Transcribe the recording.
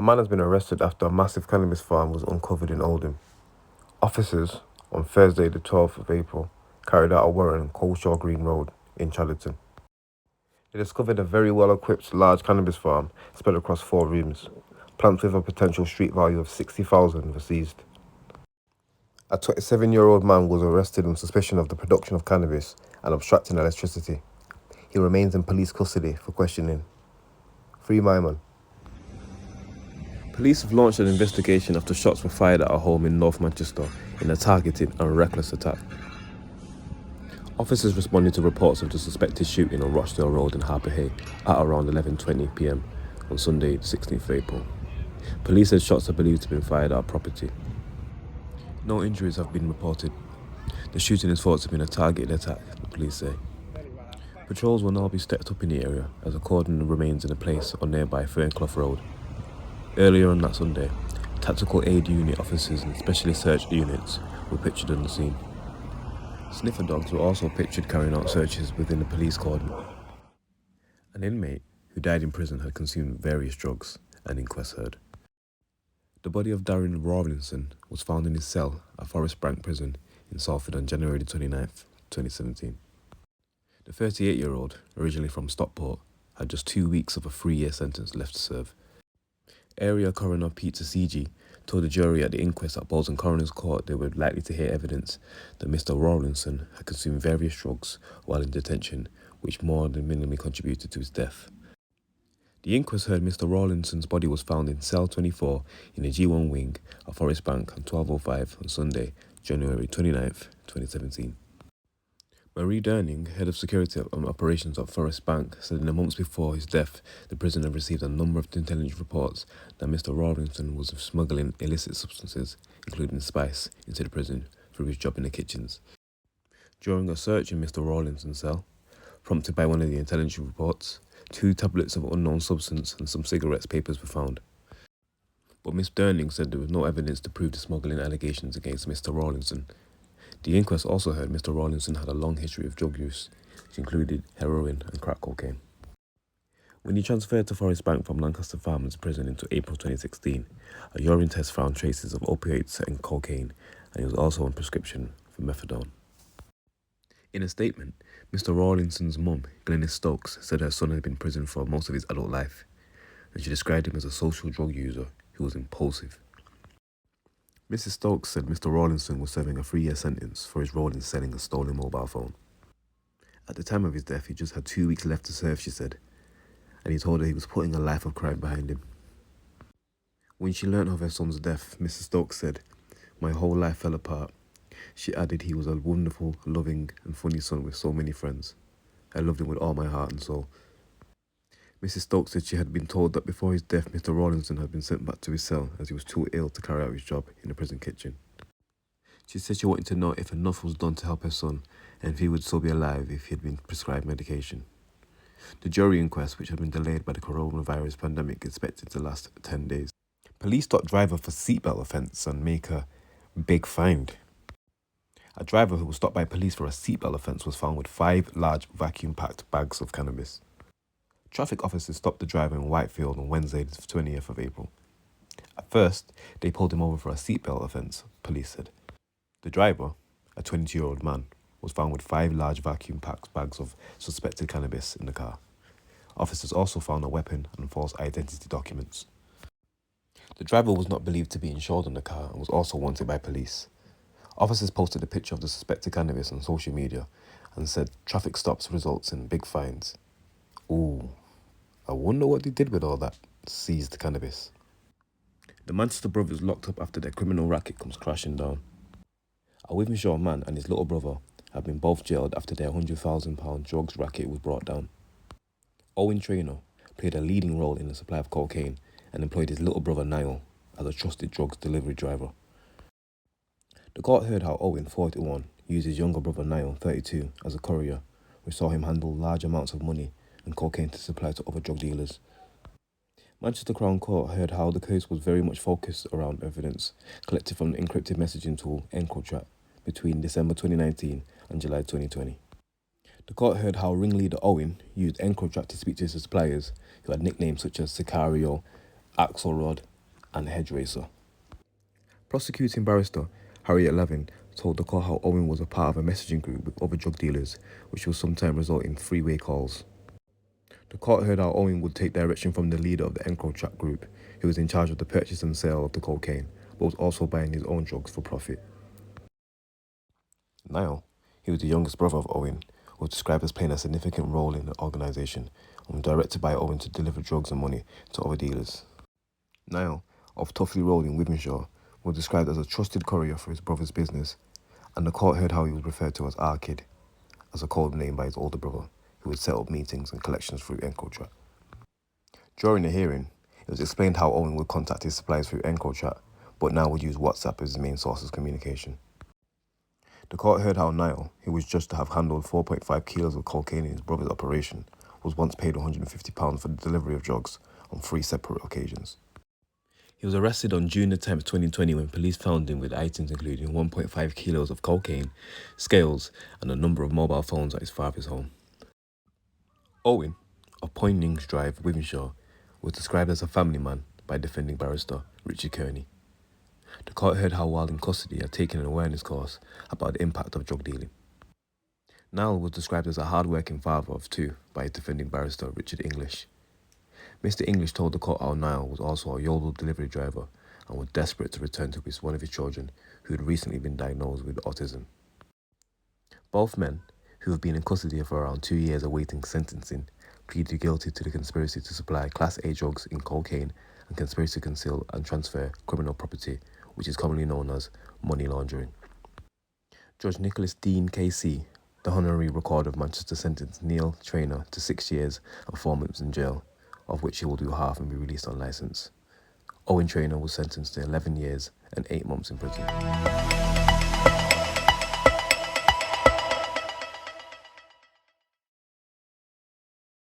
A man has been arrested after a massive cannabis farm was uncovered in Oldham. Officers, on Thursday the 12th of April, carried out a warrant on Coleshaw Green Road in Chadderton. They discovered a very well-equipped large cannabis farm spread across 4 rooms. Plants with a potential street value of $60,000 were seized. A 27-year-old man was arrested on suspicion of the production of cannabis and obstructing electricity. He remains in police custody for questioning. Free my man. Police have launched an investigation after shots were fired at a home in North Madchester in a targeted and reckless attack. Officers responded to reports of the suspected shooting on Rochdale Road in Harper Hay at around 11:20 p.m. on Sunday, 16th April. Police said shots are believed to have been fired at a property. No injuries have been reported. The shooting is thought to have been a targeted attack, the police say. Patrols will now be stepped up in the area as a cordon remains in place on nearby Fernclough Road. Earlier on that Sunday, tactical aid unit officers and specially search units were pictured on the scene. Sniffer dogs were also pictured carrying out searches within the police cordon. An inmate who died in prison had consumed various drugs, an inquest heard. The body of Darren Rawlinson was found in his cell at Forest Bank Prison in Salford on January 29th, 2017. The 38-year-old, originally from Stockport, had just 2 weeks of a 3-year sentence left to serve. Area Coroner Peter C.G. told the jury at the inquest at Bolton Coroner's Court they were likely to hear evidence that Mr. Rawlinson had consumed various drugs while in detention, which more than minimally contributed to his death. The inquest heard Mr. Rawlinson's body was found in cell 24 in the G1 wing at Forest Bank on 12:05 on Sunday, January 29th, 2017. Marie Durning, head of security and operations at Forest Bank, said in the months before his death, the prison had received a number of intelligence reports that Mr. Rawlinson was smuggling illicit substances, including spice, into the prison through his job in the kitchens. During a search in Mr. Rawlinson's cell, prompted by one of the intelligence reports, 2 tablets of unknown substance and some cigarettes papers were found. But Miss Durning said there was no evidence to prove the smuggling allegations against Mr. Rawlinson. The inquest also heard Mr. Rawlinson had a long history of drug use, which included heroin and crack cocaine. When he transferred to Forest Bank from Lancaster Farmers Prison into April 2016, a urine test found traces of opiates and cocaine, and he was also on prescription for methadone. In a statement, Mr. Rawlinson's mum, Glenys Stokes, said her son had been in prison for most of his adult life, and she described him as a social drug user who was impulsive. Mrs. Stokes said Mr. Rawlinson was serving a 3-year sentence for his role in selling a stolen mobile phone. At the time of his death, he just had 2 weeks left to serve, she said, and he told her he was putting a life of crime behind him. When she learnt of her son's death, Mrs. Stokes said, "My whole life fell apart." She added he was a wonderful, loving and funny son with so many friends. I loved him with all my heart and soul. Mrs. Stokes said she had been told that before his death, Mr. Rawlinson had been sent back to his cell as he was too ill to carry out his job in the prison kitchen. She said she wanted to know if enough was done to help her son and if he would still be alive if he had been prescribed medication. The jury inquest, which had been delayed by the coronavirus pandemic, is expected to last 10 days. Police stop driver for seatbelt offence and make a big find. A driver who was stopped by police for a seatbelt offence was found with 5 large vacuum-packed bags of cannabis. Traffic officers stopped the driver in Whitefield on Wednesday, the 20th of April. At first, they pulled him over for a seatbelt offence, police said. The driver, a 22-year-old man, was found with 5 large vacuum-packed bags of suspected cannabis in the car. Officers also found a weapon and false identity documents. The driver was not believed to be insured on the car and was also wanted by police. Officers posted a picture of the suspected cannabis on social media and said traffic stops results in big fines. Ooh, I wonder what they did with all that seized cannabis. The Manchester brothers locked up after their criminal racket comes crashing down. A Wythenshawe man and his little brother have been both jailed after their £100,000 drugs racket was brought down. Owen Traynor played a leading role in the supply of cocaine and employed his little brother Niall as a trusted drugs delivery driver. The court heard how Owen, 41, used his younger brother Niall, 32, as a courier, which saw him handle large amounts of money and cocaine to supply to other drug dealers. Manchester Crown Court heard how the case was very much focused around evidence collected from the encrypted messaging tool EncroChat between December 2019 and July 2020. The court heard how ringleader Owen used EncroChat to speak to his suppliers, who had nicknames such as Sicario, Axelrod, and hedge racer. Prosecuting barrister Harriet Lavin told the court how Owen was a part of a messaging group with other drug dealers, which will sometimes result in three-way calls. The court heard how Owen would take direction from the leader of the EncroChat group, who was in charge of the purchase and sale of the cocaine, but was also buying his own drugs for profit. Niall, he was the youngest brother of Owen, was described as playing a significant role in the organisation and was directed by Owen to deliver drugs and money to other dealers. Niall, of Tuffley Road in Wivenshaw, was described as a trusted courier for his brother's business, and the court heard how he was referred to as our kid, as a code name by his older brother, who would set up meetings and collections through EncroChat. During the hearing, it was explained how Owen would contact his suppliers through EncroChat, but now would use WhatsApp as his main source of communication. The court heard how Niall, who was judged to have handled 4.5 kilos of cocaine in his brother's operation, was once paid £150 for the delivery of drugs on 3 separate occasions. He was arrested on June 10th, 2020 when police found him with items including 1.5 kilos of cocaine, scales, and a number of mobile phones at his father's home. Owen, of Poynings Drive, Wivenshaw, was described as a family man by defending barrister Richard Kearney. The court heard how while in custody had taken an awareness course about the impact of drug dealing. Niall was described as a hard-working father of 2 by his defending barrister Richard English. Mr. English told the court how Niall was also a yodel delivery driver and was desperate to return to one of his children who had recently been diagnosed with autism. Both men, who have been in custody for around 2 years awaiting sentencing, pleaded guilty to the conspiracy to supply Class A drugs in cocaine and conspiracy to conceal and transfer criminal property, which is commonly known as money laundering. Judge Nicholas Dean KC, the honorary recorder of Manchester, sentenced Neil Traynor to 6 years and 4 months in jail, of which he will do half and be released on licence. Owen Traynor was sentenced to 11 years and 8 months in prison.